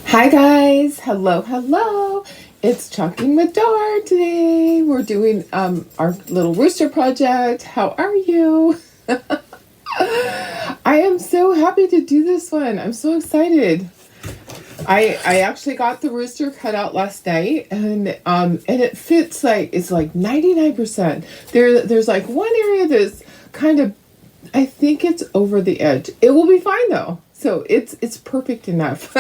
Hi guys, hello. It's Chalking with Dar today. We're doing our little rooster project. How are you? I am so happy to do this one. I'm so excited. I actually got the rooster cut out last night, and it fits like it's like 99%. There's like one area that's kind of, I think it's over the edge. It will be fine though. So it's perfect enough.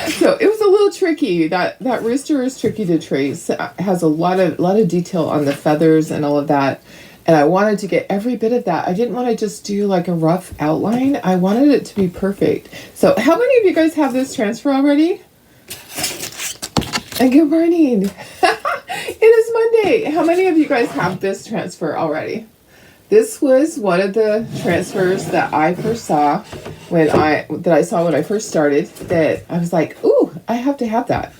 So it was a little tricky. That rooster is tricky to trace. It has a lot of detail on the feathers and all of that. And I wanted to get every bit of that. I didn't want to just do like a rough outline. I wanted it to be perfect. So how many of you guys have this transfer already? And good morning. It is Monday. How many of you guys have this transfer already? This was one of the transfers that I first saw when I first started, that I was like, ooh, I have to have that.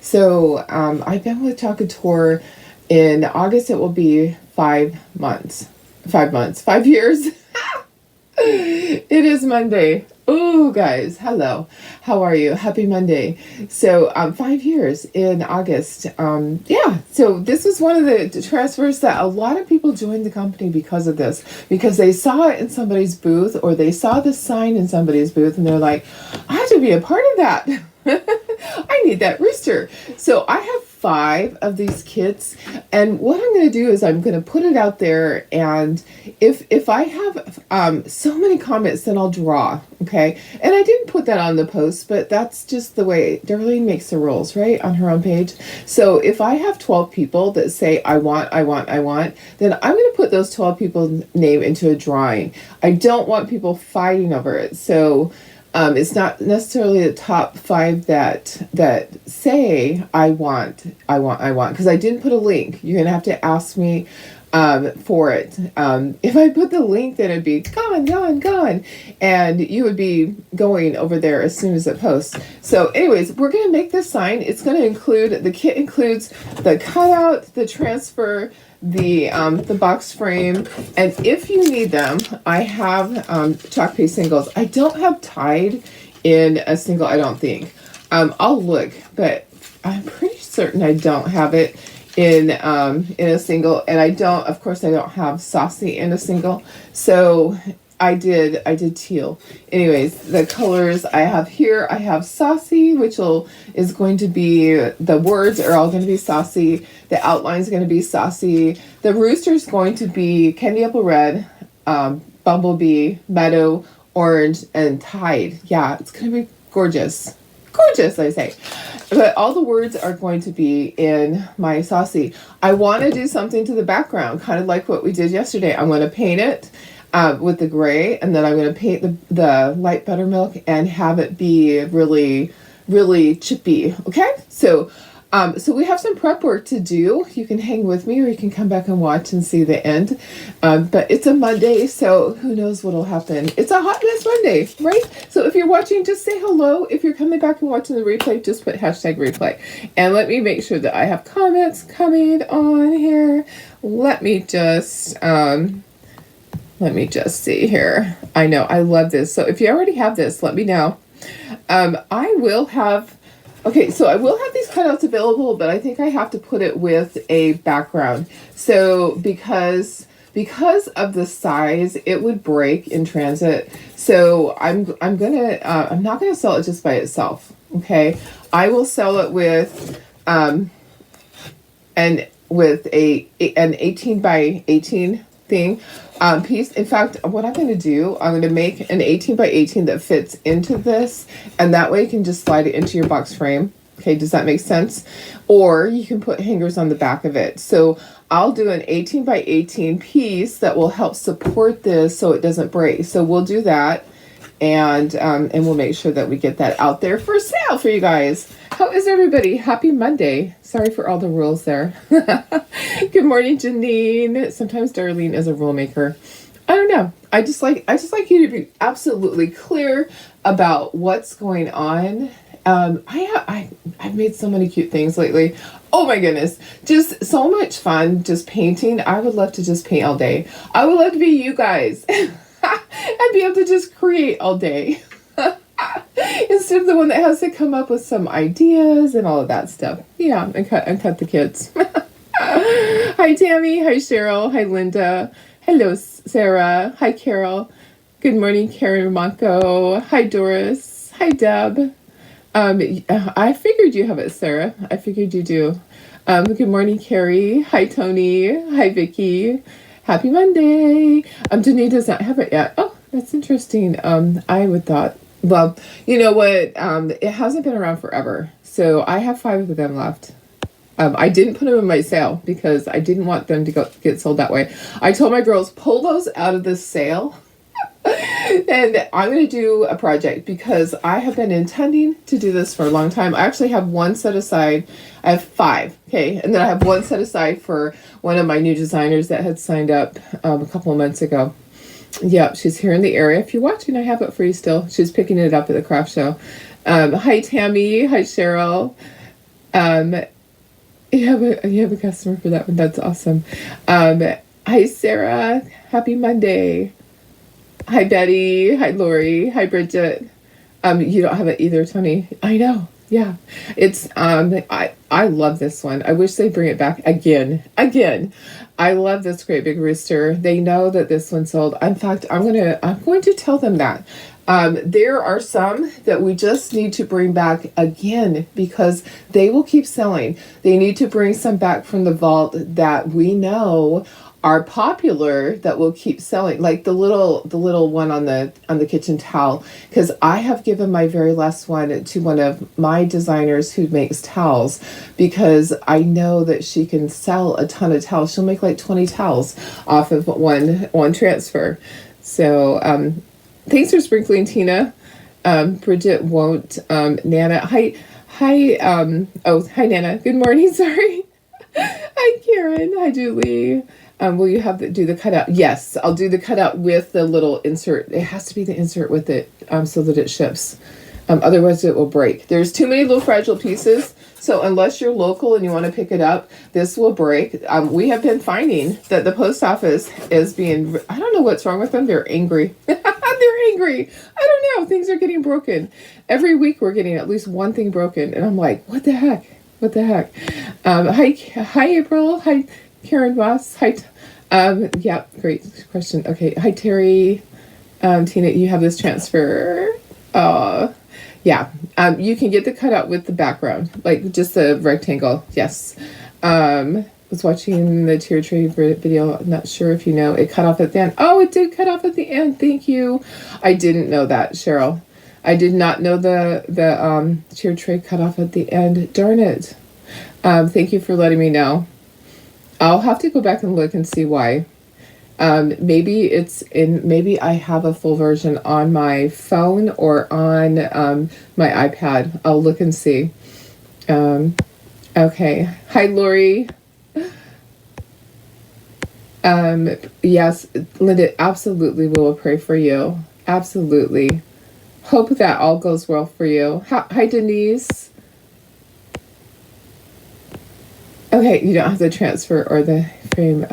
So I've been with Talkator. In August it will be 5 months. 5 years. It is Monday. Oh, guys, hello. How are you? Happy Monday. So 5 years in August. Yeah, so this was one of the transfers that a lot of people joined the company because of this, because they saw it in somebody's booth, or they saw the sign in somebody's booth, and they're like, I have to be a part of that. I need that rooster. So I have 5 of these kits, and what I'm going to do is I'm going to put it out there, and if I have so many comments, then I'll draw. Okay, and I didn't put that on the post, but that's just the way Darlene makes the rules, right, on her own page. So if I have 12 people that say I want, then I'm going to put those 12 people's name into a drawing. I don't want people fighting over it. So it's not necessarily the top 5 that say I want, because I didn't put a link. You're gonna have to ask me for it. If I put the link, then it'd be gone, and you would be going over there as soon as it posts. So anyways, we're gonna make this sign. It's gonna include, the kit includes the cutout, the transfer, the box frame, and if you need them, I have chalk paste singles. I don't have tied in a single, I don't think. I'll look, but I'm pretty certain I don't have it in a single, and I don't have saucy in a single. So I did teal. Anyways, the colors I have here, I have saucy, which is going to be, the words are all going to be saucy. The outline is going to be saucy. The rooster is going to be candy apple red, bumblebee, meadow, orange, and tide. Yeah, it's going to be gorgeous. Gorgeous, I say. But all the words are going to be in my saucy. I want to do something to the background, kind of like what we did yesterday. I'm going to paint it with the gray, and then I'm going to paint the light buttermilk and have it be really, really chippy. Okay, so we have some prep work to do. You can hang with me, or you can come back and watch and see the end. But it's a Monday, so who knows what'll happen. It's a hot mess Monday, right? So if you're watching, just say hello. If you're coming back and watching the replay, just put #replay. And let me make sure that I have comments coming on here. Let me just see here. I know, I love this. So if you already have this, let me know. I will have these cutouts available, but I think I have to put it with a background. So because of the size, it would break in transit. So I'm not gonna sell it just by itself. Okay, I will sell it with an 18 by 18 thing piece. In fact, what I'm going to do, I'm going to make an 18 by 18 that fits into this, and that way you can just slide it into your box frame. Okay, does that make sense? Or you can put hangers on the back of it. So I'll do an 18 by 18 piece that will help support this so it doesn't break. So we'll do that, and we'll make sure that we get that out there for sale for you guys. How is everybody? Happy Monday. Sorry for all the rules there. Good morning, Janine. Sometimes Darlene is a rule maker. I don't know. I just like you to be absolutely clear about what's going on. I've made so many cute things lately. Oh my goodness. Just so much fun just painting. I would love to just paint all day. I would love to be you guys. I'd be able to just create all day. instead of the one that has to come up with some ideas and all of that stuff. Yeah, and cut the kids. Hi, Tammy. Hi, Cheryl. Hi, Linda. Hello, Sarah. Hi, Carol. Good morning, Karen Monko. Hi, Doris. Hi, Deb. I figured you have it, Sarah. I figured you do. Good morning, Carrie. Hi, Tony. Hi, Vicky. Happy Monday. Denise does not have it yet. Oh, that's interesting. I would thought, well, you know what? It hasn't been around forever. So I have 5 of them left. I didn't put them in my sale because I didn't want them to get sold that way. I told my girls, pull those out of this sale. And I'm going to do a project because I have been intending to do this for a long time. I actually have one set aside. I have 5. Okay. And then I have one set aside for one of my new designers that had signed up a couple of months ago. Yep. She's here in the area. If you're watching, I have it for you still. She's picking it up at the craft show. Hi, Tammy. Hi, Cheryl. You have a customer for that one. That's awesome. Hi, Sarah. Happy Monday. Hi, Betty. Hi, Lori. Hi, Bridget. You don't have it either, Tony. I know. Yeah. It's, I love this one. I wish they bring it back again. I love this great big rooster. They know that this one sold. In fact, I'm going to tell them that. There are some that we just need to bring back again because they will keep selling. They need to bring some back from the vault that we know are popular that will keep selling, like the little one on the kitchen towel, because I have given my very last one to one of my designers who makes towels because I know that she can sell a ton of towels. She'll make like 20 towels off of one transfer. So thanks for sprinkling, Tina. Bridget won't. Nana, hi, hi, Nana. Good morning. Sorry. Hi, Karen. Hi, Julie. Will you do the cutout? Yes, I'll do the cutout with the little insert. It has to be the insert with it so that it ships. Otherwise, it will break. There's too many little fragile pieces. So unless you're local and you want to pick it up, this will break. We have been finding that the post office is being, I don't know what's wrong with them. They're angry. They're angry. I don't know. Things are getting broken. Every week we're getting at least one thing broken. And I'm like, what the heck? What the heck? Hi, April. Hi, Karen Ross. Hi. Yeah, great question. Okay. Hi, Terry. Tina, you have this transfer. Yeah. You can get the cutout with the background, like just a rectangle. Yes. Was watching the tier tray video. Not sure if you know, it cut off at the end. Oh, it did cut off at the end. Thank you. I didn't know that, Cheryl. I did not know the tier tray cut off at the end. Darn it. Thank you for letting me know. I'll have to go back and look and see why. Maybe I have a full version on my phone or on my iPad. I'll look and see. Okay. Hi, Lori. Yes, Linda, absolutely, we will pray for you. Absolutely. Hope that all goes well for you. Hi, Denise. Okay, you don't have the transfer or the frame.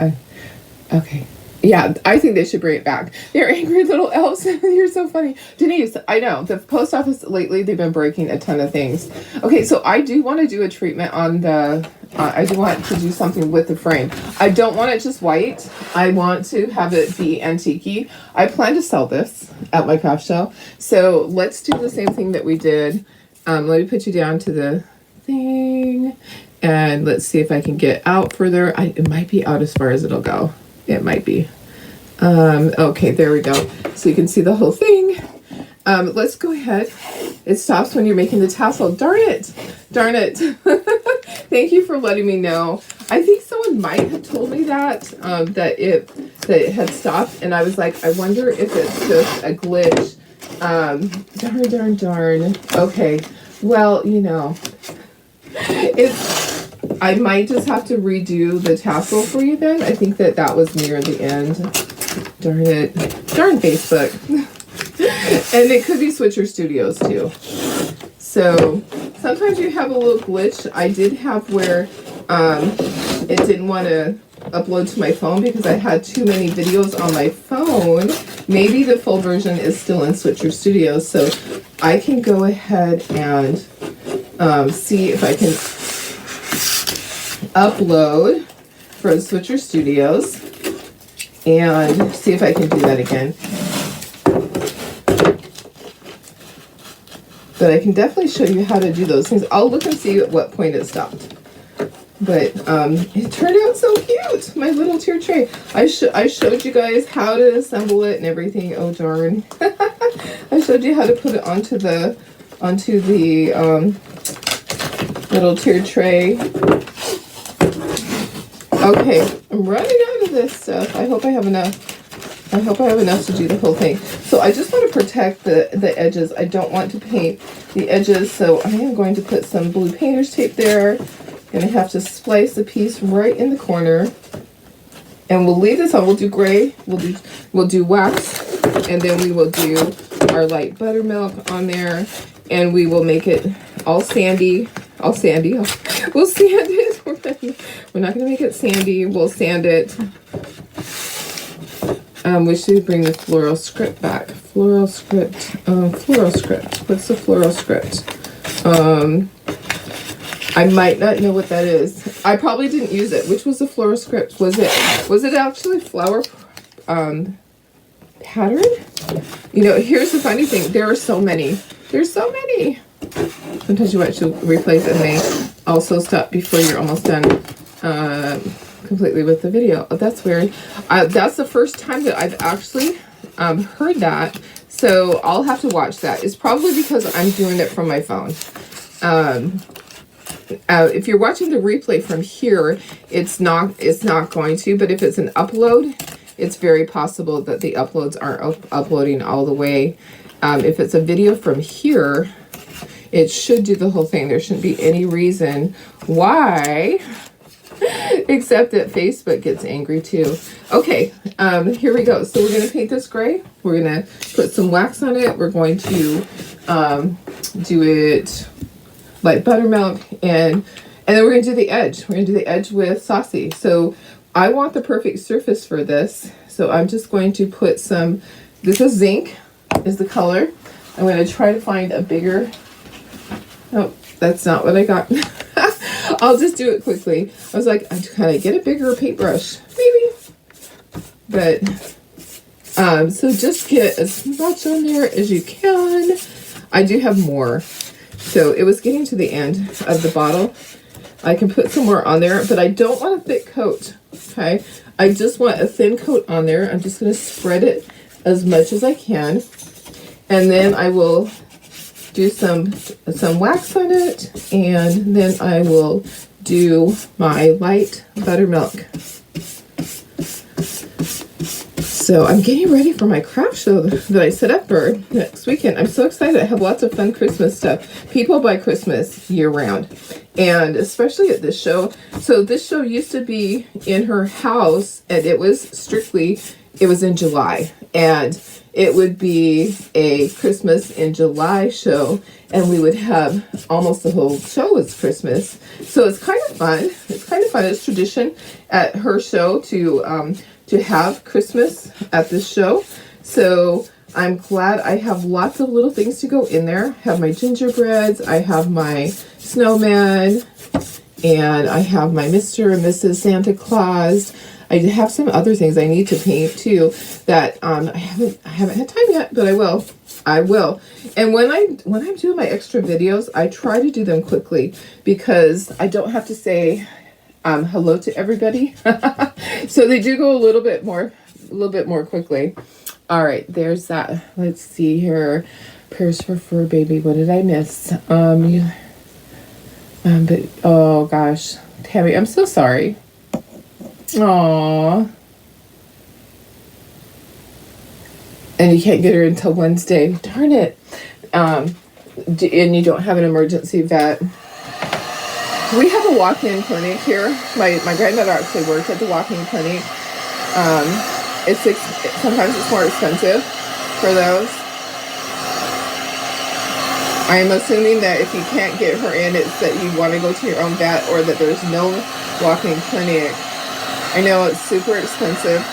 Okay. Yeah, I think they should bring it back. They're angry little elves. You're so funny. Denise, I know. The post office lately, they've been breaking a ton of things. Okay, so I do want to do a treatment on the... I do want to do something with the frame. I don't want it just white. I want to have it be antique-y. I plan to sell this at my craft show. So let's do the same thing that we did. Let me put you down to the thing. And let's see if I can get out further. It might be out as far as it'll go. It might be. Okay, there we go. So you can see the whole thing. Let's go ahead. It stops when you're making the tassel. Darn it. Darn it. Thank you for letting me know. I think someone might have told me that, that it had stopped. And I was like, I wonder if it's just a glitch. Darn. Okay. Well, you know, I might just have to redo the tassel for you then. I think that was near the end. Darn it. Darn Facebook. And it could be Switcher Studios too. So sometimes you have a little glitch. I did have where it didn't want to upload to my phone because I had too many videos on my phone. Maybe the full version is still in Switcher Studios, so I can go ahead and see if I can upload for the Switcher Studios and see if I can do that again. But I can definitely show you how to do those things. I'll look and see at what point it stopped. But it turned out so cute, my little tier tray. I showed you guys how to assemble it and everything. Oh darn! I showed you how to put it onto the little tier tray. Okay, I'm running out of this stuff. I hope I have enough. I hope I have enough to do the whole thing. So I just want to protect the edges. I don't want to paint the edges, so I am going to put some blue painter's tape there. Gonna have to splice a piece right in the corner, and we'll leave this on. We'll do gray. We'll do wax, and then we will do our light buttermilk on there, and we will make it all sandy. We'll sand it. We're not gonna make it sandy. We'll sand it. We should bring the floral script back. Floral script. What's the floral script? I might not know what that is. I probably didn't use it. Which was the floral script? Was it actually flower pattern? You know, here's the funny thing. There are so many. There's so many. Sometimes you want to replace it and they also stop before you're almost done completely with the video. Oh, that's weird. That's the first time that I've actually heard that. So I'll have to watch that. It's probably because I'm doing it from my phone. If you're watching the replay from here, it's not going to, but if it's an upload, it's very possible that the uploads aren't uploading all the way. If it's a video from here, it should do the whole thing. There shouldn't be any reason why, except that Facebook gets angry too. Okay, here we go. So we're going to paint this gray. We're going to put some wax on it. We're going to do it light buttermilk, and then we're going to do the edge. We're going to do the edge with Saucy. So I want the perfect surface for this. So I'm just going to put some, this is zinc, is the color. I'm going to try to find a bigger, oh, that's not what I got. I'll just do it quickly. I was like, can I get a bigger paintbrush? Maybe. But, so just get as much on there as you can. I do have more. So it was getting to the end of the bottle. I can put some more on there, but I don't want a thick coat, okay? I just want a thin coat on there. I'm just going to spread it as much as I can. And then I will do some wax on it, and then I will do my light buttermilk. So I'm getting ready for my craft show that I set up for next weekend. I'm so excited. I have lots of fun Christmas stuff. People buy Christmas year round, and especially at this show. So this show used to be in her house, and it was in July, and it would be a Christmas in July show, and we would have almost the whole show was Christmas. So it's kind of fun. It's tradition at her show to have Christmas at this show. So I'm glad I have lots of little things to go in there. I have my gingerbreads, I have my snowman, and I have my Mr. and Mrs. Santa Claus. I have some other things I need to paint too that I haven't had time yet, but I will. And when I'm doing my extra videos, I try to do them quickly because I don't have to say hello to everybody. So they do go a little bit more quickly. All right, there's that. Let's see here. Prayers for Fur Baby. What did I miss? But oh gosh, Tammy, I'm so sorry. Aww. And you can't get her until Wednesday. Darn it. And you don't have an emergency vet. We have a walk-in clinic here. My granddaughter actually works at the walk-in clinic. Sometimes it's more expensive for those. I am assuming that if you can't get her in, it's that you want to go to your own vet, or that there's no walk-in clinic I know it's super expensive.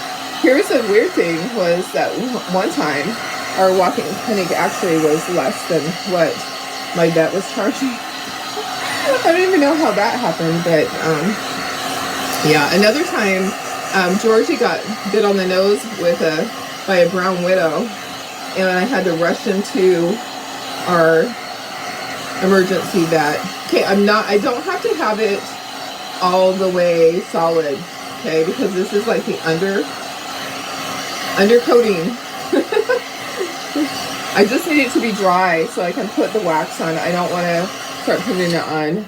Here's a weird thing was that one time our walk-in clinic actually was less than what my vet was charging. I don't even know how that happened, but yeah. Another time, Georgie got bit on the nose by a brown widow, and I had to rush into our emergency vet. Okay, I don't have to have it all the way solid, okay, because this is like the undercoating. I just need it to be dry so I can put the wax on. I don't want to start putting it on.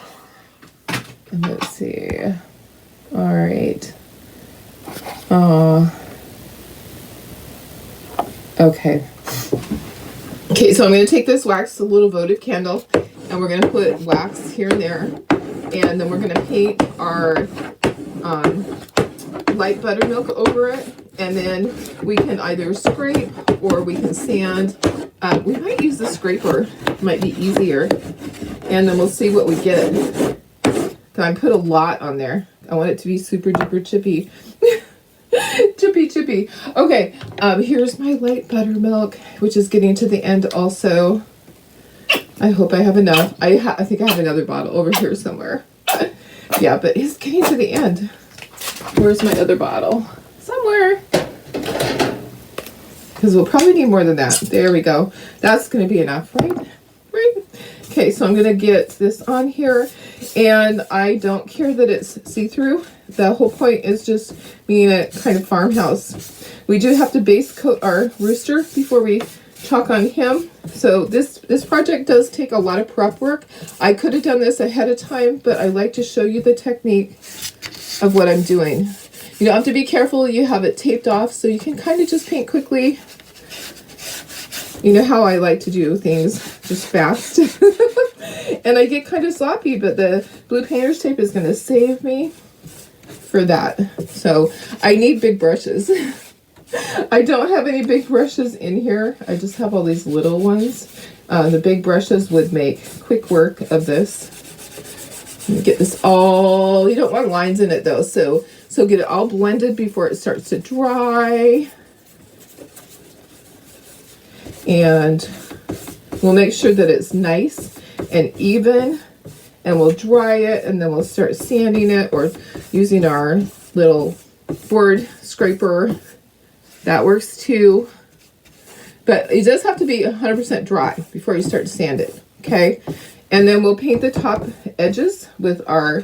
Let's see. All right. Okay. Okay, so I'm going to take this wax, a little votive candle, and we're going to put wax here and there. And then we're going to paint our light buttermilk over it. And then we can either scrape or we can sand. We might use the scraper. It might be easier. And then we'll see what we get. So I put a lot on there. I want it to be super duper chippy. Chippy. Okay, here's my light buttermilk, which is getting to the end also. I hope I have enough. I think I have another bottle over here somewhere. Yeah, but it's getting to the end. Where's my other bottle? Somewhere. Because we'll probably need more than that. There we go. That's going to be enough, right? Right? Okay, so I'm going to get this on here. And I don't care that it's see-through. The whole point is just being a kind of farmhouse. We do have to base coat our rooster before we chalk on him. So this project does take a lot of prep work. I could have done this ahead of time, but I like to show you the technique of what I'm doing. You don't have to be careful. You have it taped off so you can kind of just paint quickly. You know how I like to do things just fast. And I get kind of sloppy, but the blue painter's tape is going to save me for that. So I need big brushes. I don't have any big brushes in here. I just have all these little ones. The big brushes would make quick work of this. Let me get this all, you don't want lines in it though, so get it all blended before it starts to dry. And we'll make sure that it's nice and even, and we'll dry it, and then we'll start sanding it or using our little board scraper. That works too. But it does have to be 100% dry before you start to sand it, okay? And then we'll paint the top edges with our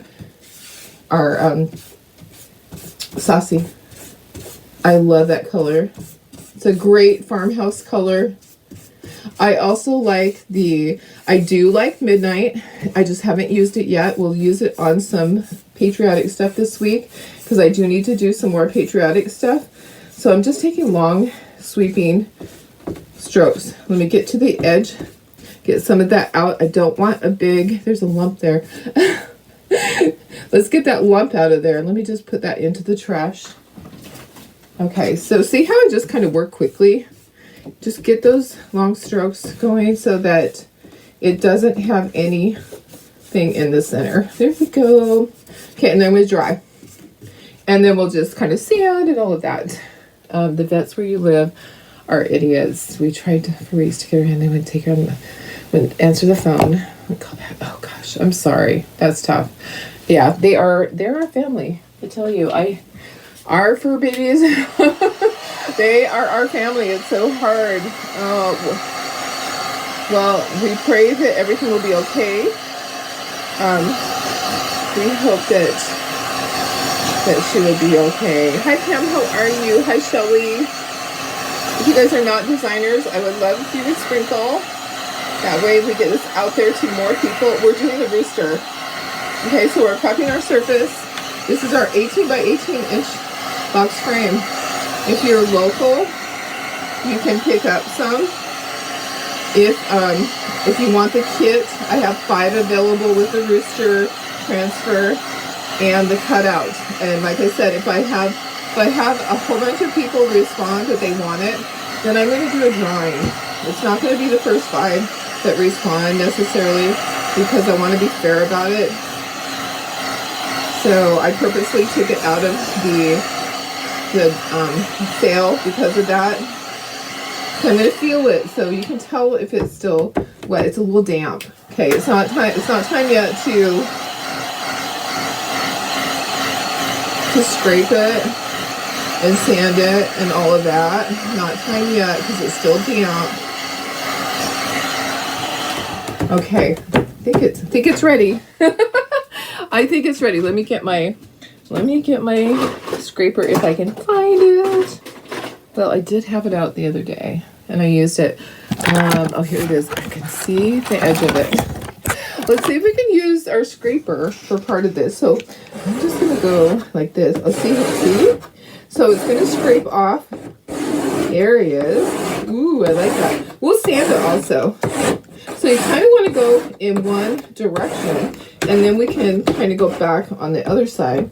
Saucy. I love that color. It's a great farmhouse color. I also like I do like Midnight. I just haven't used it yet. We'll use it on some patriotic stuff this week because I do need to do some more patriotic stuff. So I'm just taking long sweeping strokes. Let me get to the edge, get some of that out. I don't want there's a lump there. Let's get that lump out of there. Let me just put that into the trash. Okay, so see how I just kind of work quickly? Just get those long strokes going so that it doesn't have anything in the center. There we go. Okay, and then we dry. And then we'll just kind of sand and all of that. The vets where you live are idiots. We tried to freeze together and they would take her on wouldn't answer the phone. Oh gosh, I'm sorry. That's tough. Yeah, they're our family. I tell you, our fur babies, they are our family. It's so hard. Well, we pray that everything will be okay. We hope that she will be okay. Hi Pam, how are you? Hi Shelly. If you guys are not designers, I would love for you to sprinkle. That way we get this out there to more people. We're doing the rooster. Okay, so we're prepping our surface. This is our 18 by 18 inch box frame. If you're local, you can pick up some. If you want the kit, I have 5 available with the rooster transfer and the cutout. And like I said, if I have a whole bunch of people respond that they want it, then I'm going to do a drawing. It's not going to be the first 5 that respond necessarily because I want to be fair about it. So I purposely took it out of the sale because of that. So I'm going to feel it so you can tell if it's still wet. It's a little damp. Okay, it's not time yet to scrape it and sand it and all of that. Not time yet because it's still damp. Okay, I think it's ready. I think it's ready. Let me get my scraper if I can find it. Well, I did have it out the other day and I used it. Oh, here it is. I can see the edge of it. Let's see if we can use our scraper for part of this. So I'm just gonna go like this. Oh, see? So it's gonna scrape off areas. Ooh, I like that. We'll sand it also. So you kind of want to go in one direction, and then we can kind of go back on the other side.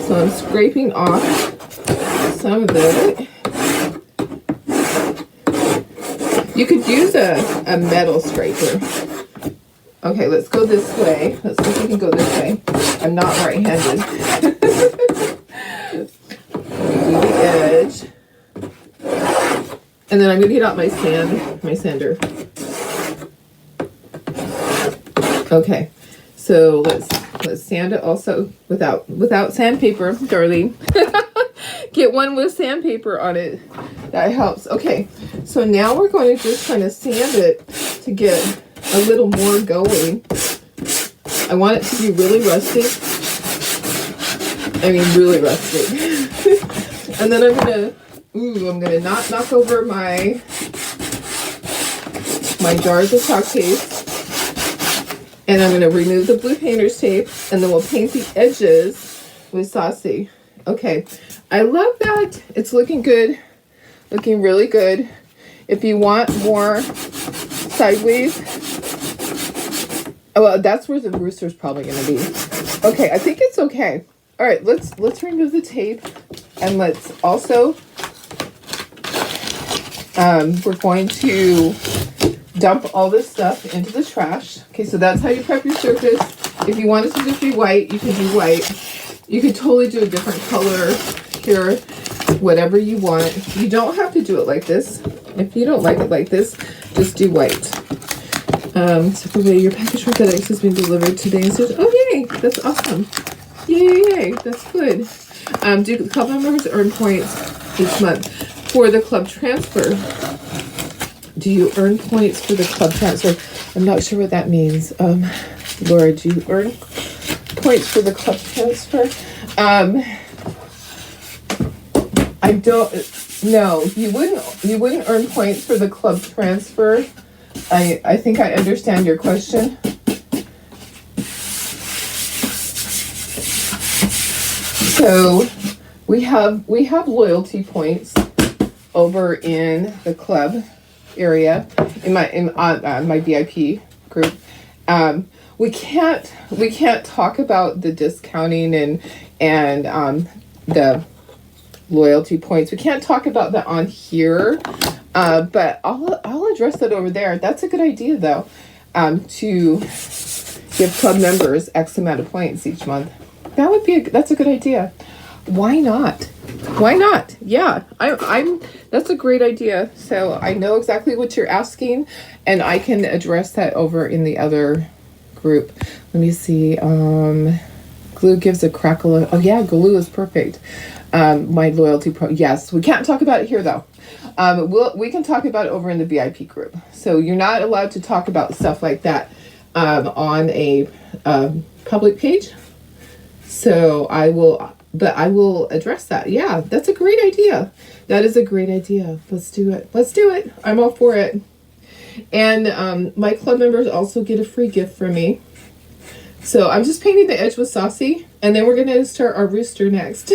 So I'm scraping off some of it. You could use a metal scraper. Okay, let's go this way. Let's see if we can go this way. I'm not right-handed. Do the edge. And then I'm going to get out my sander. Okay, so let's sand it also without sandpaper, darling. Get one with sandpaper on it. That helps. Okay, so now we're going to just kind of sand it to get a little more going. I want it to be really rustic. I mean, really rustic. And then I'm gonna not knock over my jars of chalk paste. And I'm going to remove the blue painter's tape, and then we'll paint the edges with Saucy. Okay, I love that. It's looking good, looking really good. If you want more sideways, oh, well, that's where the rooster's probably going to be. Okay, I think it's okay. All right, let's remove the tape, and let's also, we're going to dump all this stuff into the trash. Okay, so that's how you prep your surface. If you want it to just be white, you can do white. You could totally do a different color here, whatever you want. You don't have to do it like this. If you don't like it like this, just do white. So away, your package from FedEx has been delivered today. So, oh yay, that's awesome. Yay, that's good. Do club members earn points each month for the club transfer? Do you earn points for the club transfer? I'm not sure what that means. Laura, do you earn points for the club transfer? I don't. No, you wouldn't earn points for the club transfer. I think I understand your question. So we have loyalty points over in the club area in my VIP group. We can't talk about the discounting and the loyalty points. We can't talk about that on here, but I'll address that over there. That's a good idea though, to give club members X amount of points each month. That's a good idea. Why not? Yeah, that's a great idea. So I know exactly what you're asking, and I can address that over in the other group. Let me see. Glue gives a crackle. Oh yeah, glue is perfect. My loyalty yes, we can't talk about it here though. We can talk about it over in the VIP group. So you're not allowed to talk about stuff like that on a public page. So I will address that. Yeah, that's a great idea. That is a great idea. Let's do it. I'm all for it. And my club members also get a free gift from me. So I'm just painting the edge with Saucy, and then we're going to start our rooster next.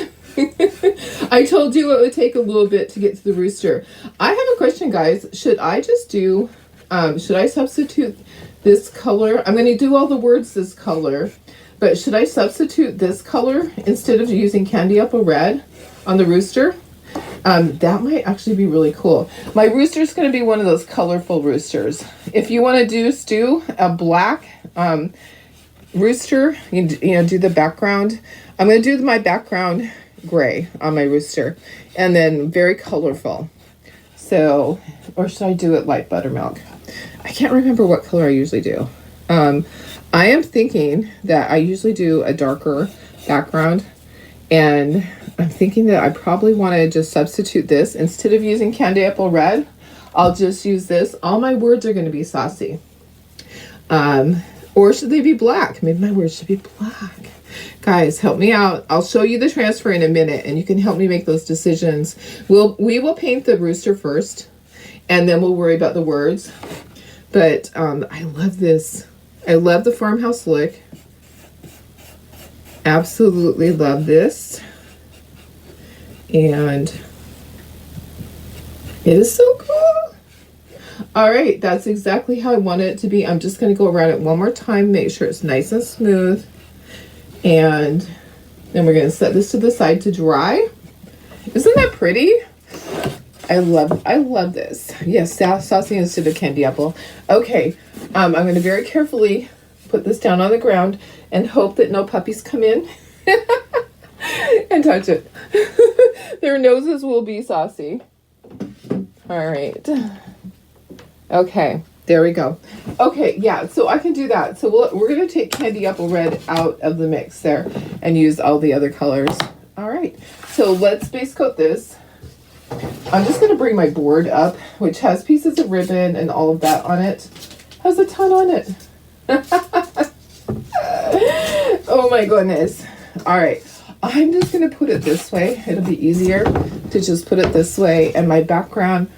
I told you it would take a little bit to get to the rooster. I have a question, guys. Should I substitute this color? I'm going to do all the words this color. But should I substitute this color instead of using Candy Apple Red on the rooster? That might actually be really cool. My rooster is going to be one of those colorful roosters. If you want to do a black, rooster, you know, do the background. I'm going to do my background gray on my rooster, and then very colorful. So, or should I do it light buttermilk? I can't remember what color I usually do. I am thinking that I usually do a darker background, and I'm thinking that I probably want to just substitute this. Instead of using candy apple red, I'll just use this. All my words are going to be saucy. Or should they be black? Maybe my words should be black. Guys, help me out. I'll show you the transfer in a minute, and you can help me make those decisions. We will paint the rooster first, and then we'll worry about the words. But I love this. I love the farmhouse look. Absolutely love this. And it is so cool. All right, that's exactly how I want it to be. I'm just going to go around it one more time, make sure it's nice and smooth. And then we're going to set this to the side to dry. Isn't that pretty? I love this. Yes, saucy instead of candy apple. Okay, I'm going to very carefully put this down on the ground and hope that no puppies come in and touch it. Their noses will be saucy. All right. Okay, there we go. Okay, yeah, so I can do that. So we're going to take candy apple red out of the mix there and use all the other colors. All right, so let's base coat this. I'm just going to bring my board up, which has pieces of ribbon and all of that on it. Has a ton on it. Oh my goodness. All right, I'm just going to put it this way. It'll be easier to just put it this way. And my background,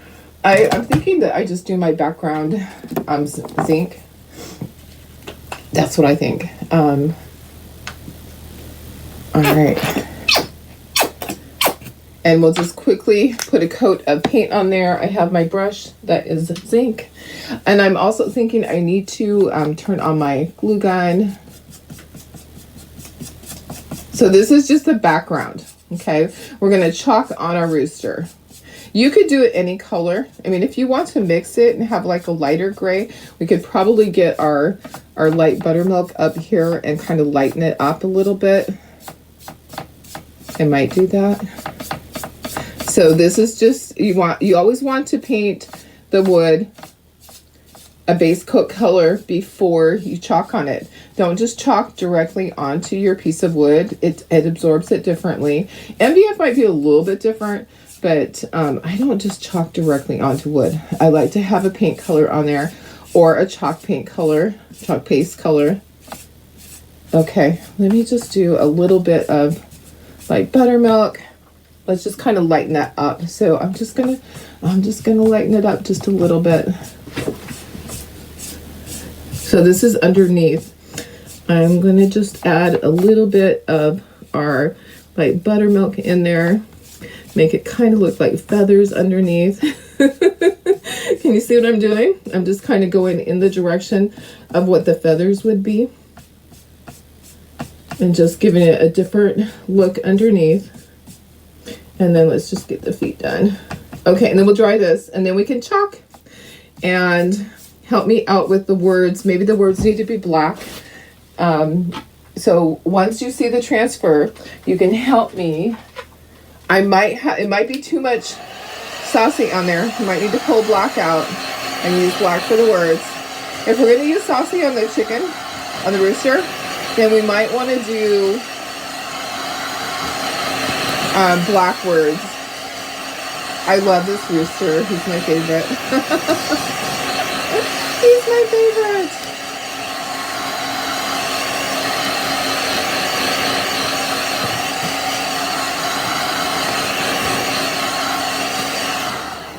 I'm thinking that I just do my background zinc. That's what I think. All right. And we'll just quickly put a coat of paint on there. I have my brush that is zinc. And I'm also thinking I need to turn on my glue gun. So this is just the background, okay? We're gonna chalk on our rooster. You could do it any color. I mean, if you want to mix it and have like a lighter gray, we could probably get our light buttermilk up here and kind of lighten it up a little bit. I might do that. So this is just, you always want to paint the wood a base coat color before you chalk on it. Don't just chalk directly onto your piece of wood. It absorbs it differently. MDF might be a little bit different, but I don't just chalk directly onto wood. I like to have a paint color on there or a chalk paint color, chalk paste color. Okay, let me just do a little bit of light buttermilk. Let's just kind of lighten that up. So I'm just gonna lighten it up just a little bit. So this is underneath. I'm gonna just add a little bit of our light buttermilk in there. Make it kind of look like feathers underneath. Can you see what I'm doing? I'm just kind of going in the direction of what the feathers would be. And just giving it a different look underneath. And then let's just get the feet done. Okay, and then we'll dry this, and then we can chalk. And help me out with the words. Maybe the words need to be black. So once you see the transfer, you can help me. It might be too much saucy on there. You might need to pull black out and use black for the words. If we're gonna use saucy on the chicken, on the rooster, then we might want to do black words. I love this rooster. He's my favorite. He's my favorite.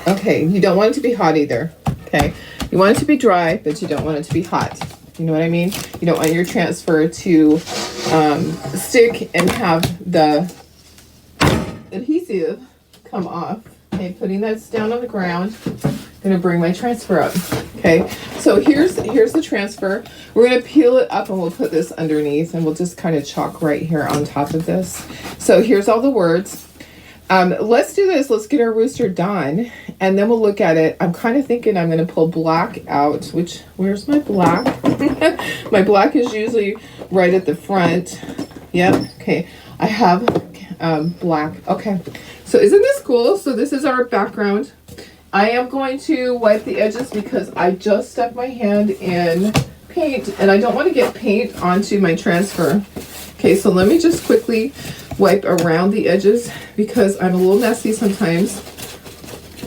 Okay, you don't want it to be hot either. Okay, you want it to be dry, but you don't want it to be hot. You know what I mean? You don't want your transfer to stick and have the adhesive come off. Okay, putting that down on the ground. I'm gonna bring my transfer up. Okay, so here's the transfer. We're gonna peel it up and we'll put this underneath, and we'll just kind of chalk right here on top of this. So here's all the words. Let's do this. Let's get our rooster done, and then we'll look at it. I'm kind of thinking I'm going to pull black out, where's my black? My black is usually right at the front. Yep. Okay. I have black. Okay. So isn't this cool? So this is our background. I am going to wipe the edges because I just stuck my hand in paint and I don't want to get paint onto my transfer. Okay, so let me just quickly wipe around the edges because I'm a little messy sometimes.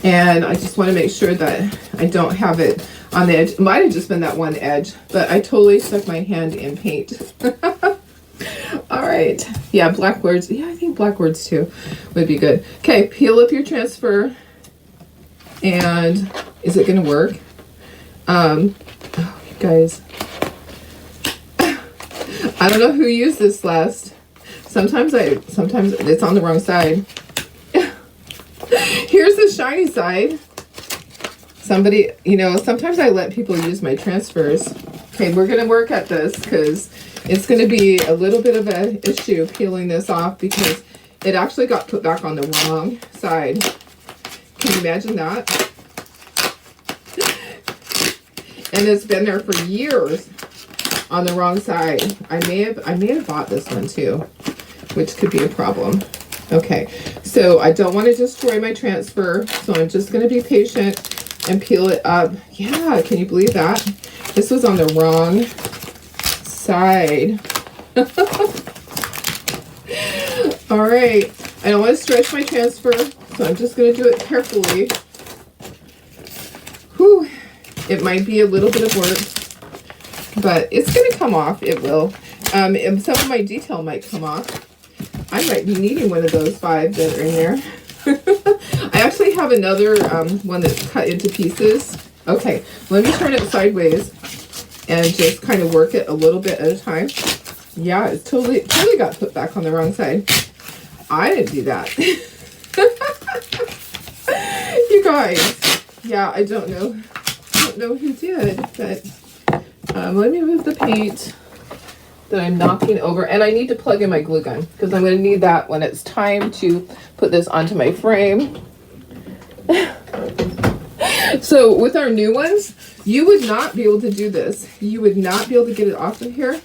And I just want to make sure that I don't have it on the edge. It might have just been that one edge, but I totally stuck my hand in paint. All right. Yeah, black words. Yeah, I think black words too would be good. Okay, peel up your transfer. And is it going to work? Oh, you guys. I don't know who used this last. Sometimes it's on the wrong side. Here's the shiny side. Somebody, you know, sometimes I let people use my transfers. Okay, we're going to work at this because it's going to be a little bit of an issue peeling this off because it actually got put back on the wrong side. Can you imagine that? And it's been there for years on the wrong side. I may have bought this one too, which could be a problem. Okay, so I don't want to destroy my transfer, so I'm just going to be patient and peel it up. Yeah, can you believe that? This was on the wrong side. All right, I don't want to stretch my transfer, so I'm just going to do it carefully. Whew, it might be a little bit of work, but it's going to come off. It will. And some of my detail might come off. I might be needing one of those 5 that are in there. I actually have another one that's cut into pieces. Okay, let me turn it sideways and just kind of work it a little bit at a time. Yeah, it's totally got put back on the wrong side. I didn't do that. You guys, yeah, I don't know who did, but let me move the paint that I'm knocking over, and I need to plug in my glue gun because I'm going to need that when it's time to put this onto my frame. So with our new ones, you would not be able to do this. You would not be able to get it off of here,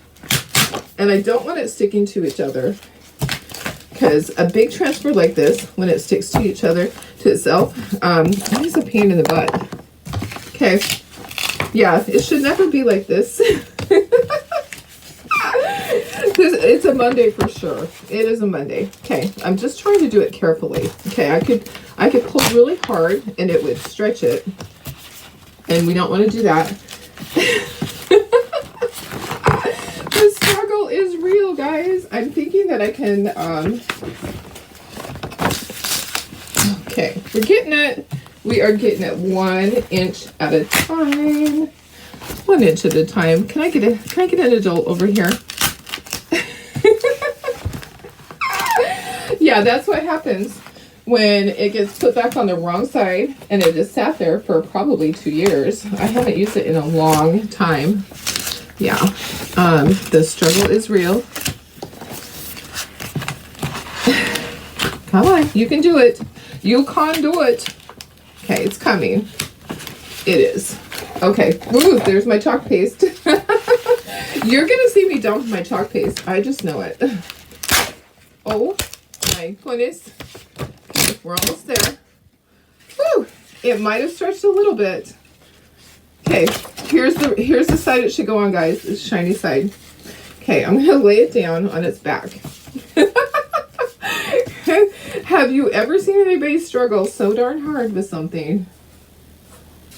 and I don't want it sticking to each other because a big transfer like this, when it sticks to each other, to itself, it is a pain in the butt. Okay, yeah, it should never be like this. It's a Monday for sure. It is a Monday. Okay, I'm just trying to do it carefully. Okay, I could pull really hard and it would stretch it, and we don't want to do that. The struggle is real, guys. I'm thinking that I can. Okay, we're getting it. We are getting it 1 inch at a time. 1 inch at a time. Can I get an adult over here? Yeah, that's what happens when it gets put back on the wrong side and it just sat there for probably 2 years. I haven't used it in a long time. Yeah, the struggle is real. Come on, you can do it. You can do it. Okay, it's coming. It is. Okay, ooh, there's my chalk paste. You're gonna see me dump my chalk paste. I just know it. Oh my goodness. Okay, we're almost there. Woo! It might have stretched a little bit. Okay, here's the side it should go on, guys. This shiny side. Okay, I'm gonna lay it down on its back. Have you ever seen anybody struggle so darn hard with something?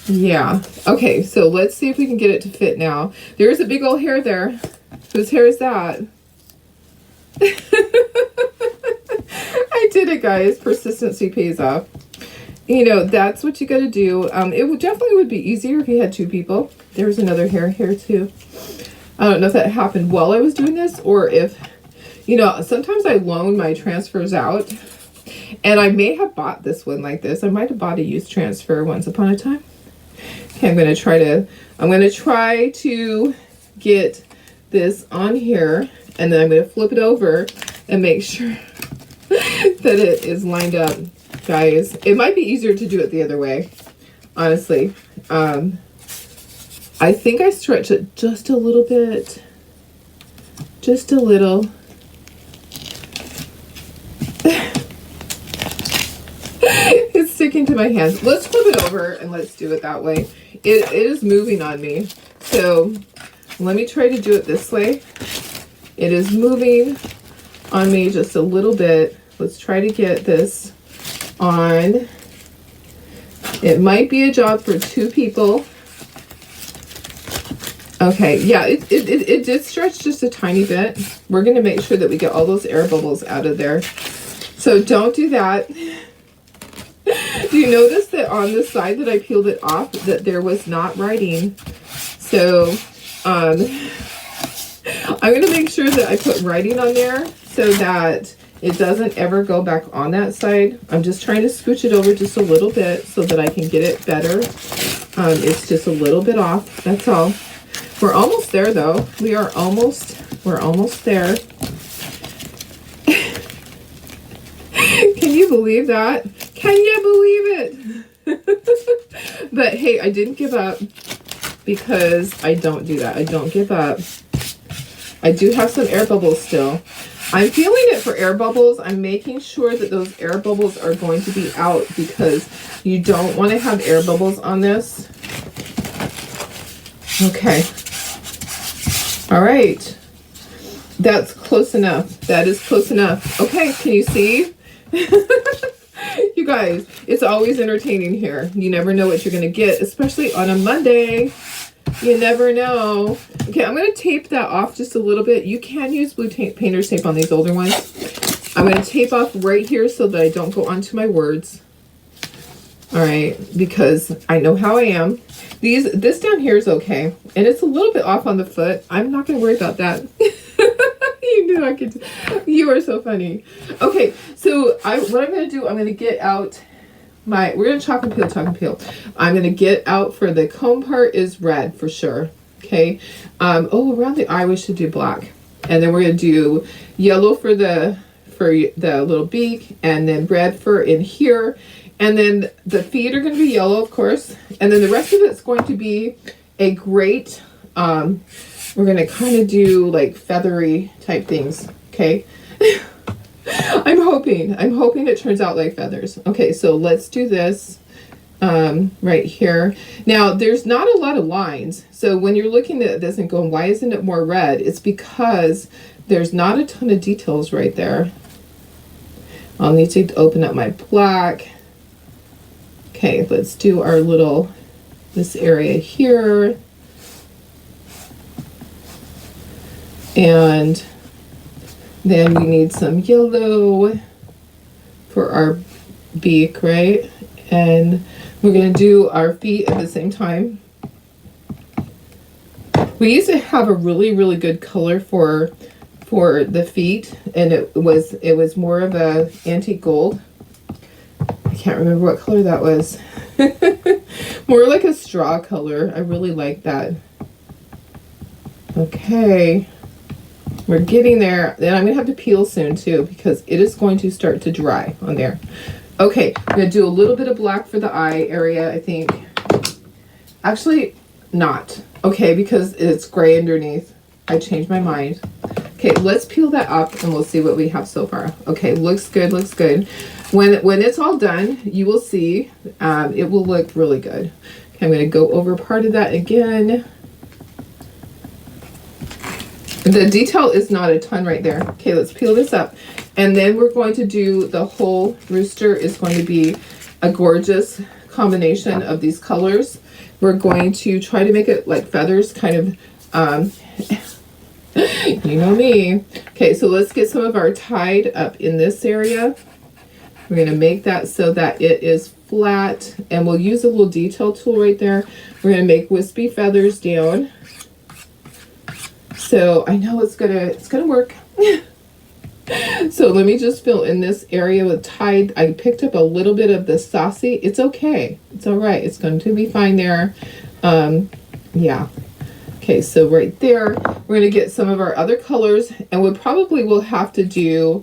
Yeah. Okay, so let's see if we can get it to fit now. There's a big old hair there. Whose hair is that? I did it, guys. Persistency pays off. You know, that's what you got to do. It definitely would be easier if you had 2 people. There's another hair here too. I don't know if that happened while I was doing this or if, you know, sometimes I loan my transfers out. And I may have bought this one like this. I might have bought a used transfer once upon a time. Okay, I'm going to try to get this on here, and then I'm going to flip it over and make sure that it is lined up, guys. It might be easier to do it the other way, honestly. I think I stretch it just a little bit Just a little. It's sticking to my hands. Let's flip it over and let's do it that way. It is moving on me. So let me try to do it this way. It is moving on me just a little bit. Let's try to get this on. It might be a job for 2 people. Okay, yeah, it did stretch just a tiny bit. We're going to make sure that we get all those air bubbles out of there. So don't do that. Do you notice that on the side that I peeled it off, that there was not writing? So I'm going to make sure that I put writing on there so that it doesn't ever go back on that side. I'm just trying to scooch it over just a little bit so that I can get it better. It's just a little bit off, that's all. We're almost there though. We're almost there. Can you believe that? Can you believe it? But hey, I didn't give up because I don't do that. I don't give up. I do have some air bubbles still. I'm feeling it for air bubbles. I'm making sure that those air bubbles are going to be out because you don't want to have air bubbles on this. Okay. All right. That's close enough. That is close enough. Okay, can you see? You guys, it's always entertaining here. You never know what you're going to get, especially on a Monday. You never know. Okay, I'm going to tape that off just a little bit. You can use blue tape, painter's tape on these older ones. I'm going to tape off right here so that I don't go onto my words. All right, because I know how I am. This down here is okay, and it's a little bit off on the foot. I'm not going to worry about that. You knew I could. You are so funny. Okay, so what I'm going to do, I'm going to get out we're going to chalk and peel. I'm going to get out for the comb part is red for sure. Okay. Around the eye we should do black, and then we're going to do yellow for the little beak, and then red for in here, and then the feet are going to be yellow, of course, and then the rest of it's going to be a great. We're going to kind of do like feathery type things. Okay. I'm hoping it turns out like feathers. Okay, so let's do this right here. Now, there's not a lot of lines. So when you're looking at this and going, why isn't it more red? It's because there's not a ton of details right there. I'll need to open up my black. Okay, let's do our this area here. And then we need some yellow for our beak, right? And we're going to do our feet at the same time. We used to have a really, really good color for the feet, and it was more of a antique gold. I can't remember what color that was. More like a straw color. I really like that. Okay. We're getting there. Then I'm going to have to peel soon too because it is going to start to dry on there. Okay, I'm going to do a little bit of black for the eye area, I think. Actually, not. Okay, because it's gray underneath. I changed my mind. Okay, let's peel that up and we'll see what we have so far. Okay, looks good, looks good. When it's all done, you will see it will look really good. Okay, I'm going to go over part of that again. The detail is not a ton right there. Okay, let's peel this up. And then we're going to do the whole rooster is going to be a gorgeous combination of these colors. We're going to try to make it like feathers, kind of, you know me. Okay, so let's get some of our tide up in this area. We're going to make that so that it is flat, and we'll use a little detail tool right there. We're going to make wispy feathers down. So I know it's gonna work. So let me just fill in this area with Tide. I picked up a little bit of the Saucy. It's okay. It's all right. It's going to be fine there. Yeah. Okay, so right there, we're going to get some of our other colors, and we probably will have to do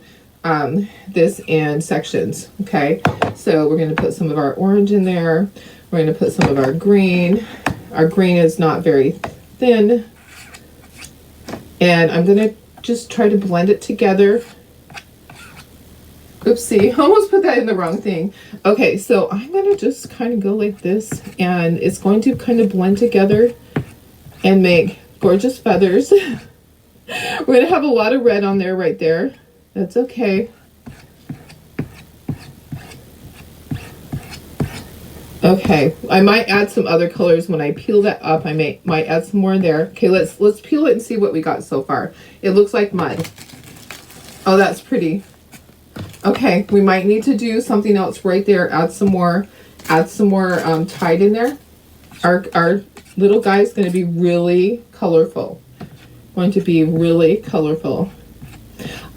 this in sections. Okay, so we're going to put some of our orange in there. We're going to put some of our green. Our green is not very thin. And I'm going to just try to blend it together. Oopsie, almost put that in the wrong thing. Okay, so I'm gonna just kind of go like this, and it's going to kind of blend together and make gorgeous feathers. We're gonna have a lot of red on there right there. That's okay. Okay, I might add some other colors when I peel that up. I might add some more in there. Okay, let's peel it and see what we got so far. It looks like mud. Oh, that's pretty. Okay, we might need to do something else right there. Add some more tide in there. Our little guy is going to be really colorful. Going to be really colorful.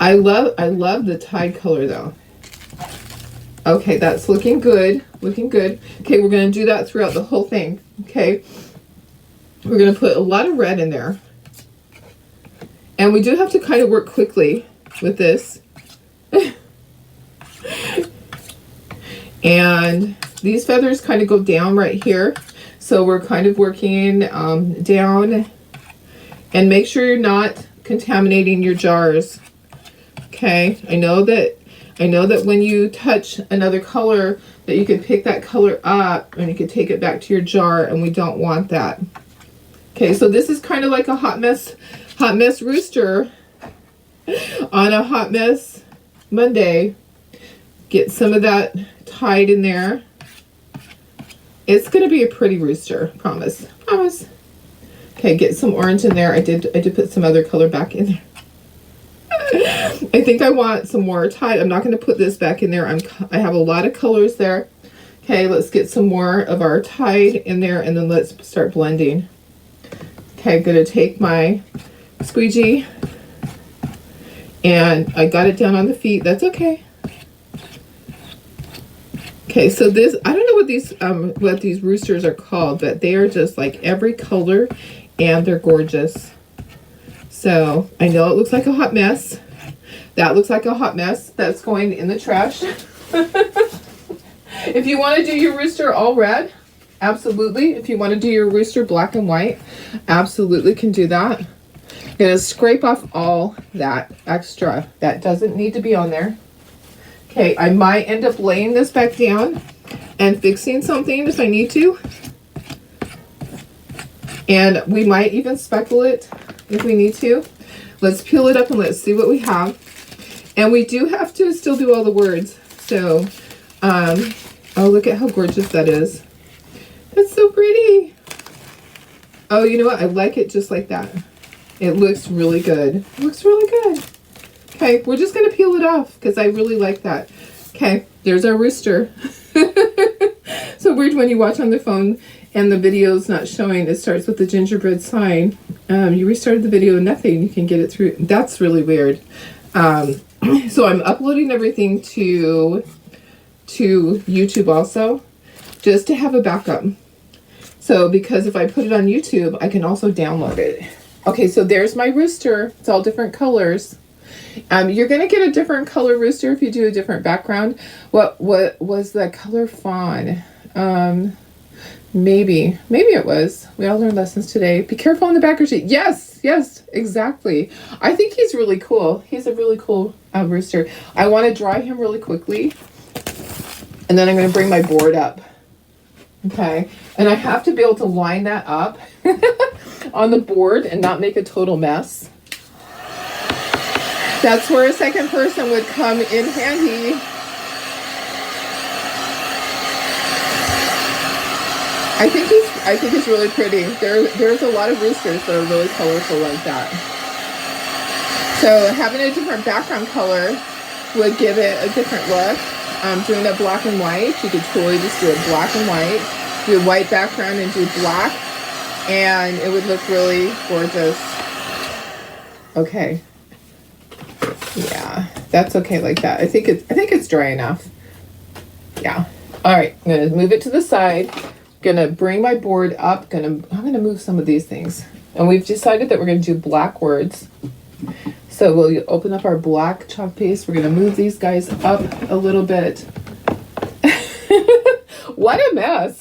I love the tide color though. Okay, that's looking good. Looking good. Okay, we're going to do that throughout the whole thing. Okay. We're going to put a lot of red in there. And we do have to kind of work quickly with this. And these feathers kind of go down right here. So we're kind of working down. And make sure you're not contaminating your jars. Okay, I know that when you touch another color that you can pick that color up and you can take it back to your jar, and we don't want that. Okay, so this is kind of like a hot mess rooster on a hot mess Monday. Get some of that tide in there. It's gonna be a pretty rooster, promise. Promise. Okay, get some orange in there. I did put some other color back in there. I think I want some more tide. I'm not going to put this back in there. I have a lot of colors there. Okay, let's get some more of our tide in there, and then let's start blending. Okay, I'm going to take my squeegee, and I got it down on the feet. That's okay. Okay, so this, I don't know what these roosters are called, but they are just like every color, and they're gorgeous. So I know it looks like a hot mess. That looks like a hot mess. That's going in the trash. If you want to do your rooster all red, absolutely. If you want to do your rooster black and white, absolutely can do that. I'm going to scrape off all that extra. That doesn't need to be on there. Okay, I might end up laying this back down and fixing something if I need to. And we might even speckle it if we need to. Let's peel it up and let's see what we have. And we do have to still do all the words. So, oh, look at how gorgeous that is. That's so pretty. Oh, you know what? I like it just like that. It looks really good. It looks really good. Okay, we're just going to peel it off because I really like that. Okay, there's our rooster. So weird when you watch on the phone and the video's not showing. It starts with the gingerbread sign. You restarted the video and nothing. You can get it through. That's really weird. So I'm uploading everything to YouTube also, just to have a backup. So because if I put it on YouTube, I can also download it. Okay, so there's my rooster. It's all different colors. You're gonna get a different color rooster if you do a different background. What was the color fawn? Maybe it was. We all learned lessons today. Be careful on the backer sheet. Yes, exactly. I think he's really cool. He's a really cool rooster. I want to dry him really quickly, and then I'm going to bring my board up. Okay, and I have to be able to line that up on the board and not make a total mess. That's where a second person would come in handy. I think he's really pretty. There's a lot of roosters that are really colorful like that. So having a different background color would give it a different look. Doing a black and white, you could totally just do a black and white, do a white background and do black, and it would look really gorgeous. Okay. Yeah, that's okay like that. I think it's dry enough. Yeah. All right, I'm gonna move it to the side. Gonna bring my board up. I'm gonna move some of these things, and we've decided that we're gonna do black words. So we'll open up our black chalk paste. We're gonna move these guys up a little bit. What a mess!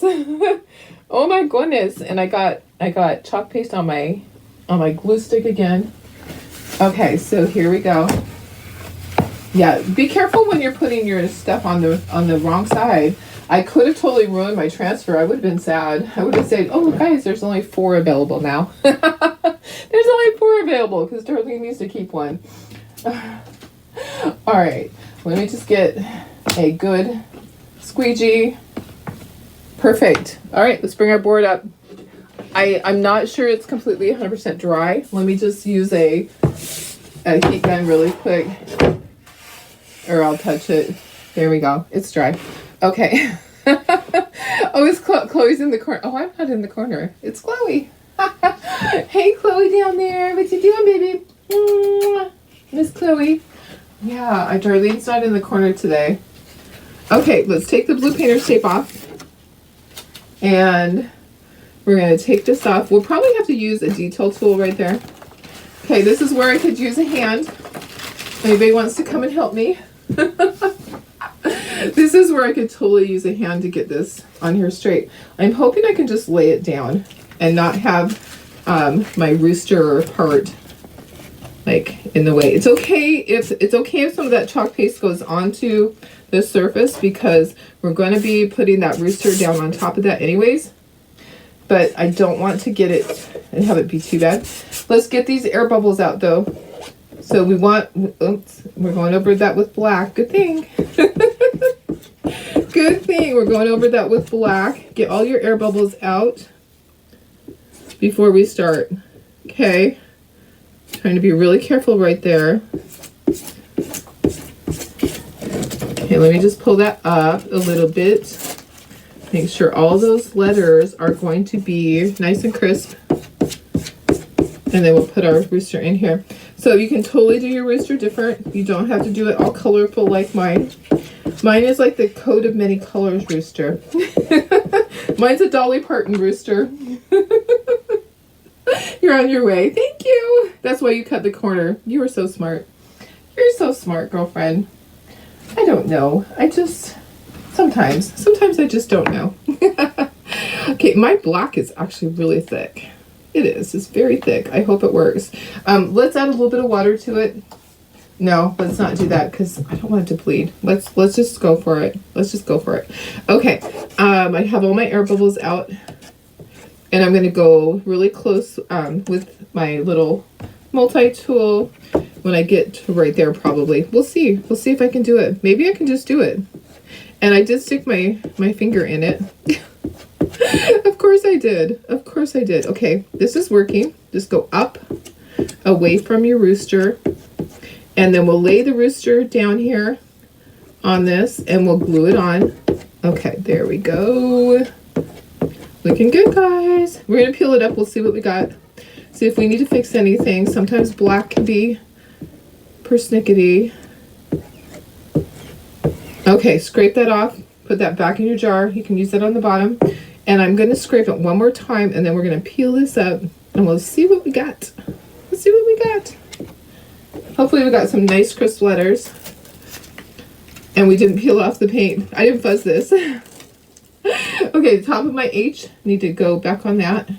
Oh my goodness! And I got chalk paste on my glue stick again. Okay, so here we go. Yeah, be careful when you're putting your stuff on the wrong side. I could have totally ruined my transfer. I would have been sad. I would have said, "Oh, guys, there's only 4 available now." There's only 4 available because Darlene needs to keep one. All right, let me just get a good squeegee. Perfect. All right, let's bring our board up. I'm not sure it's completely 100% dry. Let me just use a heat gun really quick, or I'll touch it. There we go. It's dry. Okay. Oh, it's Chloe's in the corner. Oh, I'm not in the corner. It's Chloe. Hey, Chloe down there. What you doing, baby? Miss Chloe. Yeah, Darlene's not in the corner today. Okay, let's take the blue painter's tape off. And we're going to take this off. We'll probably have to use a detail tool right there. Okay, this is where I could use a hand. Anybody wants to come and help me? This is where I could totally use a hand to get this on here straight. I'm hoping I can just lay it down and not have my rooster part like in the way. It's okay if some of that chalk paste goes onto the surface because we're going to be putting that rooster down on top of that anyways. But I don't want to get it and have it be too bad. Let's get these air bubbles out though. So we want, oops, we're going over that with black. Good thing. Good thing we're going over that with black. Get all your air bubbles out before we start. Okay. Trying to be really careful right there. Okay, let me just pull that up a little bit. Make sure all those letters are going to be nice and crisp. And then we'll put our rooster in here. So you can totally do your rooster different. You don't have to do it all colorful like mine. Mine is like the coat of many colors rooster. Mine's a Dolly Parton rooster. You're on your way. Thank you. That's why you cut the corner. You are so smart. You're so smart, girlfriend. I don't know. Sometimes I just don't know. Okay, my black is actually really thick. It is. It's very thick. I hope it works. Let's add a little bit of water to it. No, let's not do that because I don't want it to bleed. Let's just go for it. Let's just go for it. Okay. I have all my air bubbles out. And I'm going to go really close with my little multi-tool when I get to right there probably. We'll see. We'll see if I can do it. Maybe I can just do it. And I did stick my finger in it. Of course I did. Of course I did. Okay, this is working. Just go up, away from your rooster. And then we'll lay the rooster down here on this and we'll glue it on. Okay, there we go. Looking good, guys. We're going to peel it up. We'll see what we got. See if we need to fix anything. Sometimes black can be persnickety. Okay, scrape that off. Put that back in your jar. You can use that on the bottom. And I'm going to scrape it one more time, and then we're going to peel this up, and we'll see what we got. Let's see what we got. Hopefully we got some nice crisp letters. And we didn't peel off the paint. I didn't fuzz this. Okay, the top of my H, need to go back on that.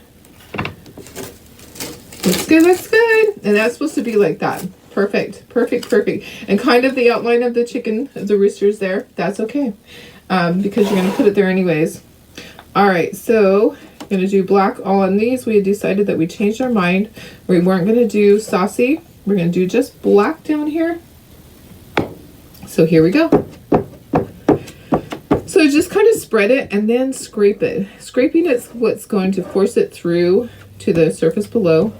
Looks good, looks good. And that's supposed to be like that. Perfect, perfect, perfect. And kind of the outline of the chicken, the roosters there, that's okay. Because you're going to put it there anyways. All right, so I'm going to do black all on these. We had decided that we changed our mind. We weren't going to do saucy. We're going to do just black down here. So here we go. So just kind of spread it and then scrape it. Scraping is what's going to force it through to the surface below.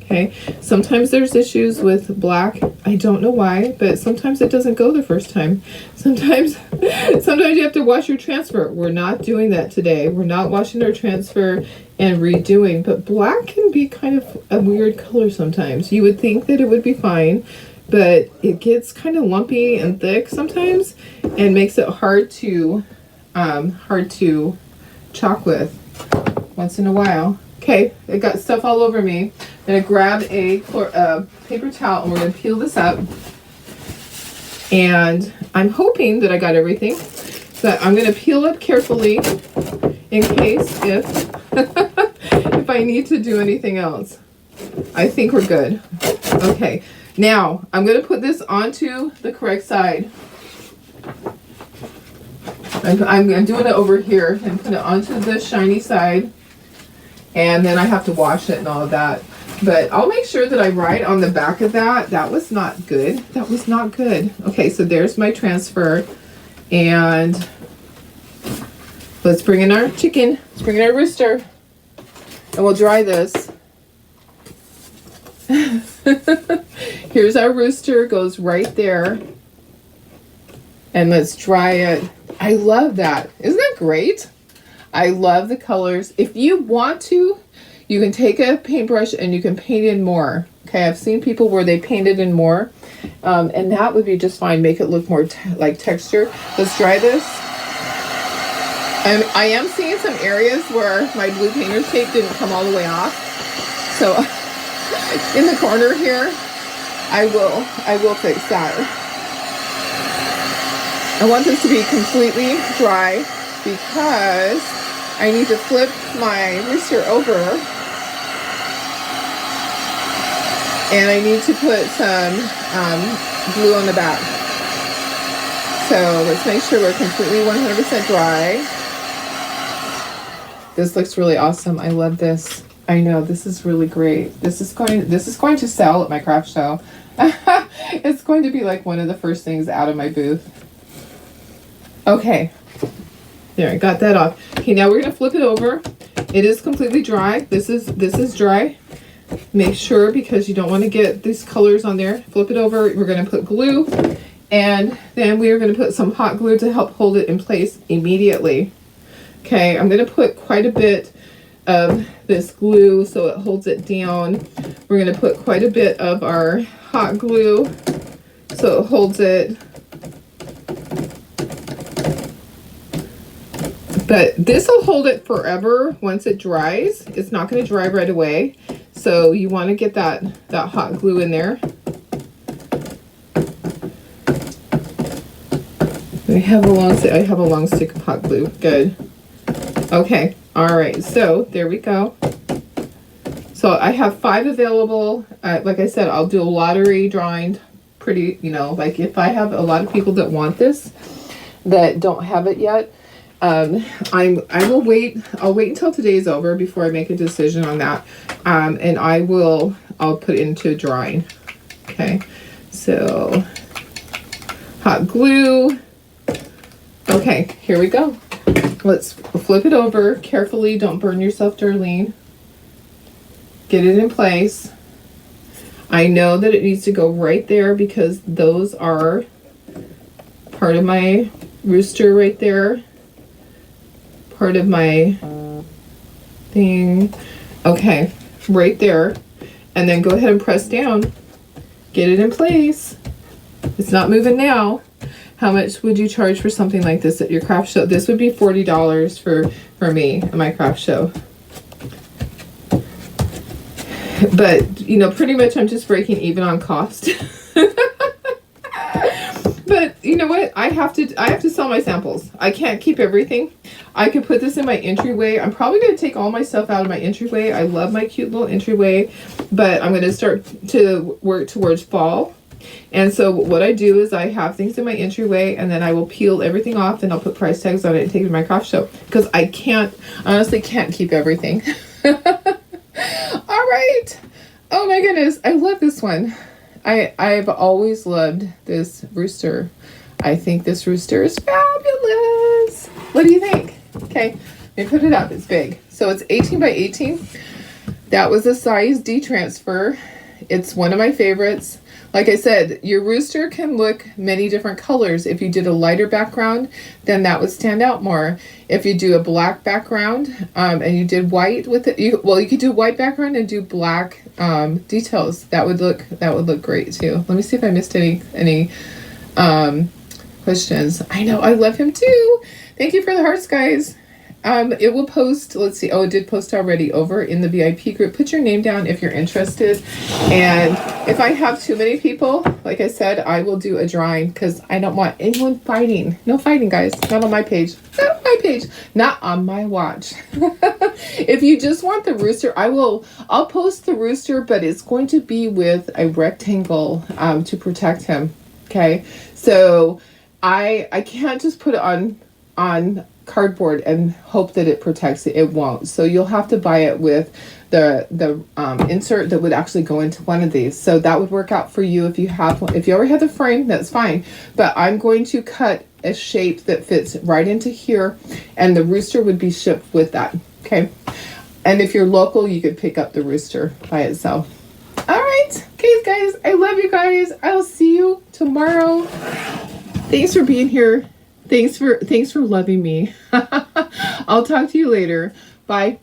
Okay, sometimes there's issues with black. I don't know why, but sometimes it doesn't go the first time. Sometimes you have to wash your transfer. We're not doing that today. We're not washing our transfer and redoing, but black can be kind of a weird color sometimes. You would think that it would be fine, but it gets kind of lumpy and thick sometimes and makes it hard to chalk with once in a while. Okay, it got stuff all over me. I'm going to grab a paper towel and we're going to peel this up. And I'm hoping that I got everything. But I'm going to peel up carefully in case if I need to do anything else. I think we're good. Okay, now I'm going to put this onto the correct side. I'm doing it over here and put it onto the shiny side. And then I have to wash it and all of that. But I'll make sure that I write on the back of that. That was not good. That was not good. Okay, so there's my transfer. And let's bring in our chicken. Let's bring in our rooster. And we'll dry this. Here's our rooster. Goes right there. And let's dry it. I love that. Isn't that great? I love the colors. If you want to, you can take a paintbrush and you can paint in more. Okay, I've seen people where they painted in more. And that would be just fine. Make it look more like texture. Let's dry this. I am seeing some areas where my blue painter's tape didn't come all the way off. So in the corner here, I will fix that. I want this to be completely dry because I need to flip my rooster over and I need to put some glue on the back. So let's make sure we're completely 100% dry. This looks really awesome. I love this. I know, this is really great. This is going to sell at my craft show. It's going to be like one of the first things out of my booth. Okay, there, I got that off. Okay, now we're gonna flip it over. It is completely dry. This is dry. Make sure, because you don't want to get these colors on there. Flip it over. We're gonna put glue, and then we are gonna put some hot glue to help hold it in place immediately. Okay, I'm gonna put quite a bit of this glue so it holds it down. We're gonna put quite a bit of our hot glue so it holds it. But this will hold it forever once it dries. It's not going to dry right away. So you want to get that hot glue in there. I have a long stick of hot glue. Good. Okay. All right. So there we go. So I have 5 available. Like I said, I'll do a lottery drawing. Pretty, like if I have a lot of people that want this that don't have it yet. I'll wait until today's over before I make a decision on that. And I'll put it into drying. Okay. So hot glue. Okay, here we go. Let's flip it over carefully. Don't burn yourself, Darlene. Get it in place. I know that it needs to go right there because those are part of my rooster right there. Part of my thing. Okay, right there. And then go ahead and press down. Get it in place. It's not moving now. How much would you charge for something like this at your craft show? This would be $40 for me at my craft show. But, pretty much I'm just breaking even on cost. But you know what? I have to sell my samples. I can't keep everything. I could put this in my entryway. I'm probably going to take all my stuff out of my entryway. I love my cute little entryway, but I'm going to start to work towards fall. And so what I do is I have things in my entryway and then I will peel everything off and I'll put price tags on it and take it to my craft show because I honestly can't keep everything. All right. Oh my goodness. I love this one. I've always loved this rooster. I think this rooster is fabulous. What do you think? Okay, let me put it up. It's big. So it's 18 by 18. That was a size D transfer. It's one of my favorites. Like I said, your rooster can look many different colors. If you did a lighter background, then that would stand out more. If you do a black background and you did white with it, you could do white background and do black details. That would look great too. Let me see if I missed any questions. I know I love him too. Thank you for the hearts, guys. It will post, let's see, oh, it did post already over in the VIP group. Put your name down if you're interested. And if I have too many people, like I said, I will do a drawing because I don't want anyone fighting. No fighting, guys. Not on my page. Not on my page. Not on my watch. If you just want the rooster, I'll post the rooster, but it's going to be with a rectangle to protect him. Okay. So I can't just put it on cardboard and hope that it protects it. It won't. So you'll have to buy it with the insert that would actually go into one of these. So that would work out for you if you have one. If you already have the frame, that's fine. But I'm going to cut a shape that fits right into here, and the rooster would be shipped with that. Okay. And if you're local, you could pick up the rooster by itself. All right. Okay, guys. I love you guys. I'll see you tomorrow. Thanks for being here. Thanks for loving me. I'll talk to you later. Bye.